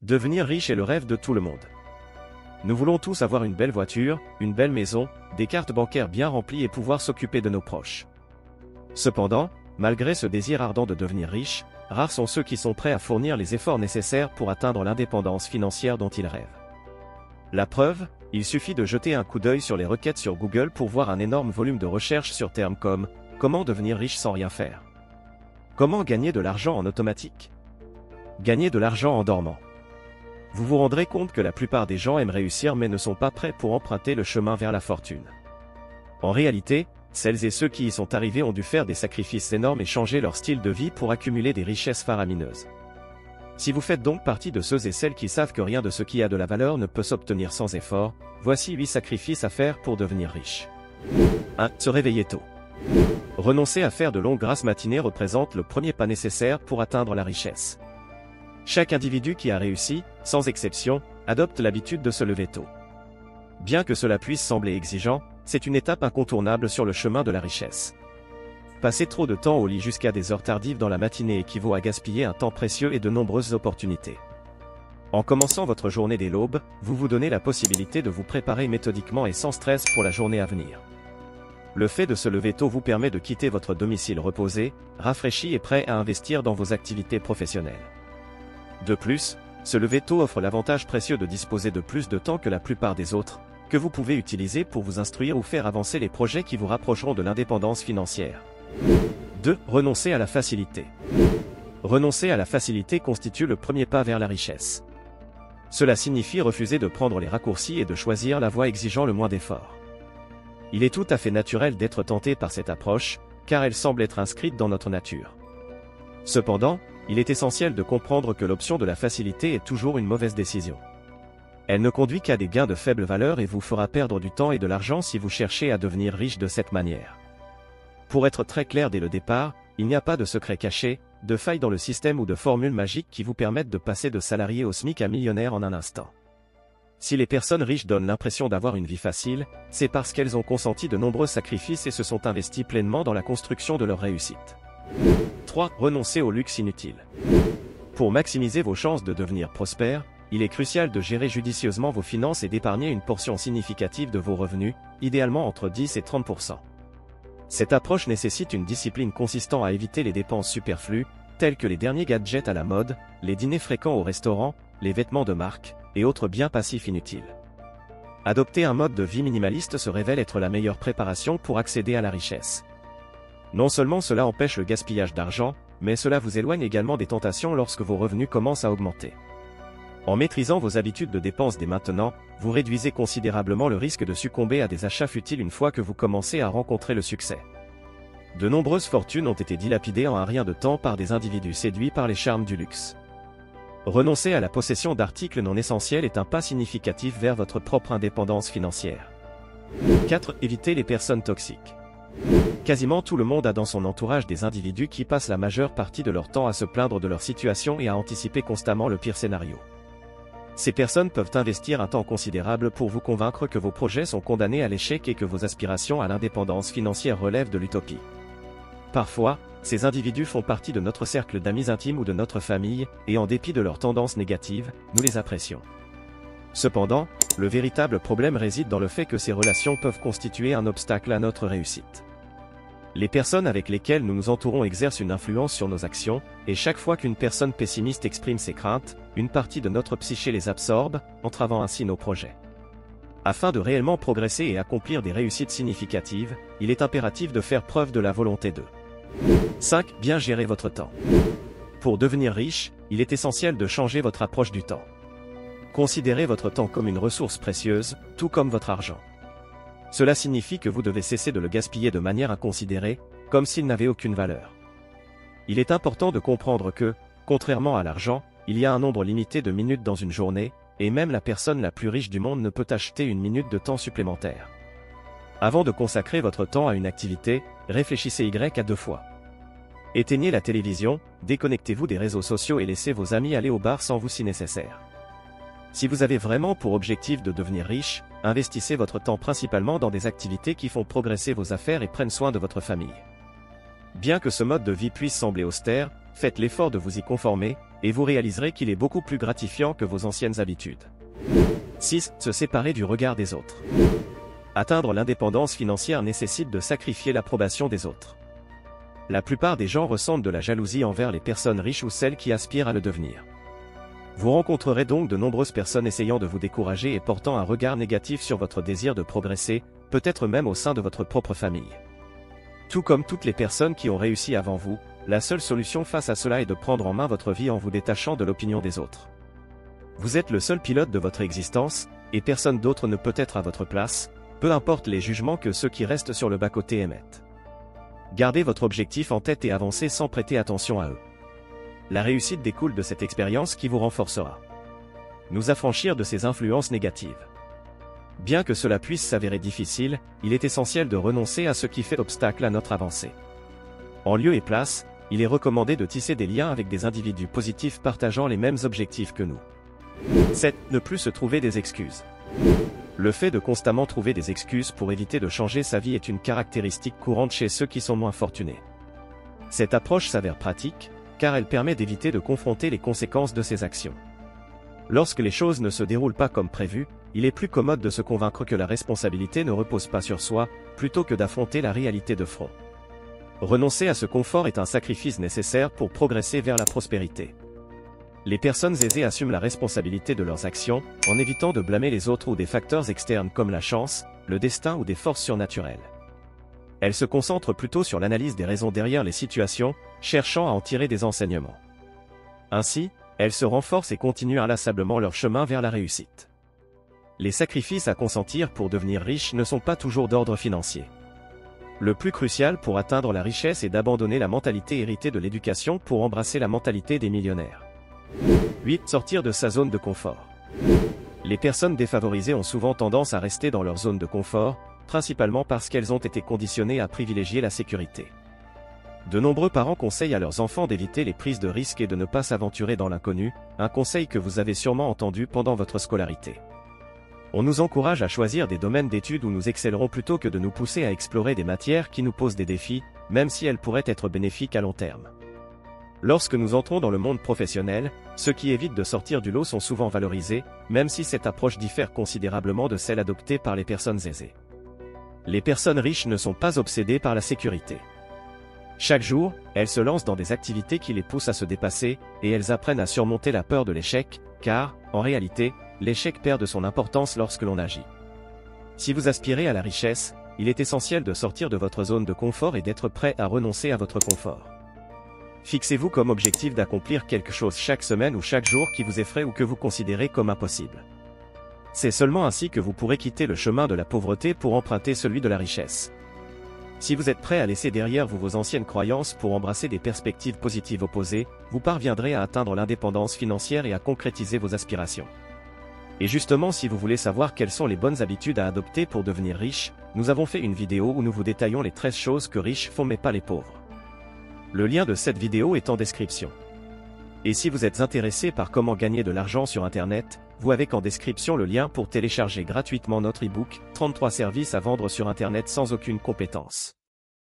Devenir riche est le rêve de tout le monde. Nous voulons tous avoir une belle voiture, une belle maison, des cartes bancaires bien remplies et pouvoir s'occuper de nos proches. Cependant, malgré ce désir ardent de devenir riche, rares sont ceux qui sont prêts à fournir les efforts nécessaires pour atteindre l'indépendance financière dont ils rêvent. La preuve, il suffit de jeter un coup d'œil sur les requêtes sur Google pour voir un énorme volume de recherches sur termes comme « Comment devenir riche sans rien faire ?» « Comment gagner de l'argent en automatique ?» « Gagner de l'argent en dormant ?» Vous vous rendrez compte que la plupart des gens aiment réussir mais ne sont pas prêts pour emprunter le chemin vers la fortune. En réalité, celles et ceux qui y sont arrivés ont dû faire des sacrifices énormes et changer leur style de vie pour accumuler des richesses faramineuses. Si vous faites donc partie de ceux et celles qui savent que rien de ce qui a de la valeur ne peut s'obtenir sans effort, voici 8 sacrifices à faire pour devenir riche. 1. Se réveiller tôt. Renoncer à faire de longues grasses matinées représente le premier pas nécessaire pour atteindre la richesse. Chaque individu qui a réussi, sans exception, adopte l'habitude de se lever tôt. Bien que cela puisse sembler exigeant, c'est une étape incontournable sur le chemin de la richesse. Passer trop de temps au lit jusqu'à des heures tardives dans la matinée équivaut à gaspiller un temps précieux et de nombreuses opportunités. En commençant votre journée dès l'aube, vous vous donnez la possibilité de vous préparer méthodiquement et sans stress pour la journée à venir. Le fait de se lever tôt vous permet de quitter votre domicile reposé, rafraîchi et prêt à investir dans vos activités professionnelles. De plus, se lever tôt offre l'avantage précieux de disposer de plus de temps que la plupart des autres, que vous pouvez utiliser pour vous instruire ou faire avancer les projets qui vous rapprocheront de l'indépendance financière. 2. Renoncer à la facilité. Renoncer à la facilité constitue le premier pas vers la richesse. Cela signifie refuser de prendre les raccourcis et de choisir la voie exigeant le moins d'efforts. Il est tout à fait naturel d'être tenté par cette approche, car elle semble être inscrite dans notre nature. Cependant, il est essentiel de comprendre que l'option de la facilité est toujours une mauvaise décision. Elle ne conduit qu'à des gains de faible valeur et vous fera perdre du temps et de l'argent si vous cherchez à devenir riche de cette manière. Pour être très clair dès le départ, il n'y a pas de secret caché, de faille dans le système ou de formule magique qui vous permettent de passer de salarié au SMIC à millionnaire en un instant. Si les personnes riches donnent l'impression d'avoir une vie facile, c'est parce qu'elles ont consenti de nombreux sacrifices et se sont investies pleinement dans la construction de leur réussite. 3. Renoncer au luxe inutile. Pour maximiser vos chances de devenir prospère, il est crucial de gérer judicieusement vos finances et d'épargner une portion significative de vos revenus, idéalement entre 10 et 30%. Cette approche nécessite une discipline consistant à éviter les dépenses superflues, telles que les derniers gadgets à la mode, les dîners fréquents au restaurant, les vêtements de marque, et autres biens passifs inutiles. Adopter un mode de vie minimaliste se révèle être la meilleure préparation pour accéder à la richesse. Non seulement cela empêche le gaspillage d'argent, mais cela vous éloigne également des tentations lorsque vos revenus commencent à augmenter. En maîtrisant vos habitudes de dépenses dès maintenant, vous réduisez considérablement le risque de succomber à des achats futiles une fois que vous commencez à rencontrer le succès. De nombreuses fortunes ont été dilapidées en un rien de temps par des individus séduits par les charmes du luxe. Renoncer à la possession d'articles non essentiels est un pas significatif vers votre propre indépendance financière. 4. Éviter les personnes toxiques. Quasiment tout le monde a dans son entourage des individus qui passent la majeure partie de leur temps à se plaindre de leur situation et à anticiper constamment le pire scénario. Ces personnes peuvent investir un temps considérable pour vous convaincre que vos projets sont condamnés à l'échec et que vos aspirations à l'indépendance financière relèvent de l'utopie. Parfois, ces individus font partie de notre cercle d'amis intimes ou de notre famille, et en dépit de leurs tendances négatives, nous les apprécions. Cependant, le véritable problème réside dans le fait que ces relations peuvent constituer un obstacle à notre réussite. Les personnes avec lesquelles nous nous entourons exercent une influence sur nos actions, et chaque fois qu'une personne pessimiste exprime ses craintes, une partie de notre psyché les absorbe, entravant ainsi nos projets. Afin de réellement progresser et accomplir des réussites significatives, il est impératif de faire preuve de la volonté de 5. Bien gérer votre temps. Pour devenir riche, il est essentiel de changer votre approche du temps. Considérez votre temps comme une ressource précieuse, tout comme votre argent. Cela signifie que vous devez cesser de le gaspiller de manière inconsidérée, comme s'il n'avait aucune valeur. Il est important de comprendre que, contrairement à l'argent, il y a un nombre limité de minutes dans une journée, et même la personne la plus riche du monde ne peut acheter une minute de temps supplémentaire. Avant de consacrer votre temps à une activité, réfléchissez à 2 fois. Éteignez la télévision, déconnectez-vous des réseaux sociaux et laissez vos amis aller au bar sans vous si nécessaire. Si vous avez vraiment pour objectif de devenir riche, investissez votre temps principalement dans des activités qui font progresser vos affaires et prennent soin de votre famille. Bien que ce mode de vie puisse sembler austère, faites l'effort de vous y conformer, et vous réaliserez qu'il est beaucoup plus gratifiant que vos anciennes habitudes. 6. Se séparer du regard des autres. Atteindre l'indépendance financière nécessite de sacrifier l'approbation des autres. La plupart des gens ressentent de la jalousie envers les personnes riches ou celles qui aspirent à le devenir. Vous rencontrerez donc de nombreuses personnes essayant de vous décourager et portant un regard négatif sur votre désir de progresser, peut-être même au sein de votre propre famille. Tout comme toutes les personnes qui ont réussi avant vous, la seule solution face à cela est de prendre en main votre vie en vous détachant de l'opinion des autres. Vous êtes le seul pilote de votre existence, et personne d'autre ne peut être à votre place, peu importe les jugements que ceux qui restent sur le bas-côté émettent. Gardez votre objectif en tête et avancez sans prêter attention à eux. La réussite découle de cette expérience qui vous renforcera. Nous affranchir de ces influences négatives. Bien que cela puisse s'avérer difficile, il est essentiel de renoncer à ce qui fait obstacle à notre avancée. En lieu et place, il est recommandé de tisser des liens avec des individus positifs partageant les mêmes objectifs que nous. 7. Ne plus se trouver des excuses. Le fait de constamment trouver des excuses pour éviter de changer sa vie est une caractéristique courante chez ceux qui sont moins fortunés. Cette approche s'avère pratique, car elle permet d'éviter de confronter les conséquences de ses actions. Lorsque les choses ne se déroulent pas comme prévu, il est plus commode de se convaincre que la responsabilité ne repose pas sur soi, plutôt que d'affronter la réalité de front. Renoncer à ce confort est un sacrifice nécessaire pour progresser vers la prospérité. Les personnes aisées assument la responsabilité de leurs actions, en évitant de blâmer les autres ou des facteurs externes comme la chance, le destin ou des forces surnaturelles. Elles se concentrent plutôt sur l'analyse des raisons derrière les situations, cherchant à en tirer des enseignements. Ainsi, elles se renforcent et continuent inlassablement leur chemin vers la réussite. Les sacrifices à consentir pour devenir riche ne sont pas toujours d'ordre financier. Le plus crucial pour atteindre la richesse est d'abandonner la mentalité héritée de l'éducation pour embrasser la mentalité des millionnaires. 8. Sortir de sa zone de confort. Les personnes défavorisées ont souvent tendance à rester dans leur zone de confort, principalement parce qu'elles ont été conditionnées à privilégier la sécurité. De nombreux parents conseillent à leurs enfants d'éviter les prises de risques et de ne pas s'aventurer dans l'inconnu, un conseil que vous avez sûrement entendu pendant votre scolarité. On nous encourage à choisir des domaines d'études où nous excellerons plutôt que de nous pousser à explorer des matières qui nous posent des défis, même si elles pourraient être bénéfiques à long terme. Lorsque nous entrons dans le monde professionnel, ceux qui évitent de sortir du lot sont souvent valorisés, même si cette approche diffère considérablement de celle adoptée par les personnes aisées. Les personnes riches ne sont pas obsédées par la sécurité. Chaque jour, elles se lancent dans des activités qui les poussent à se dépasser, et elles apprennent à surmonter la peur de l'échec, car, en réalité, l'échec perd de son importance lorsque l'on agit. Si vous aspirez à la richesse, il est essentiel de sortir de votre zone de confort et d'être prêt à renoncer à votre confort. Fixez-vous comme objectif d'accomplir quelque chose chaque semaine ou chaque jour qui vous effraie ou que vous considérez comme impossible. C'est seulement ainsi que vous pourrez quitter le chemin de la pauvreté pour emprunter celui de la richesse. Si vous êtes prêt à laisser derrière vous vos anciennes croyances pour embrasser des perspectives positives opposées, vous parviendrez à atteindre l'indépendance financière et à concrétiser vos aspirations. Et justement, si vous voulez savoir quelles sont les bonnes habitudes à adopter pour devenir riche, nous avons fait une vidéo où nous vous détaillons les 13 choses que riches font mais pas les pauvres. Le lien de cette vidéo est en description. Et si vous êtes intéressé par comment gagner de l'argent sur Internet, vous avez en description le lien pour télécharger gratuitement notre e-book « 33 services à vendre sur Internet sans aucune compétence ».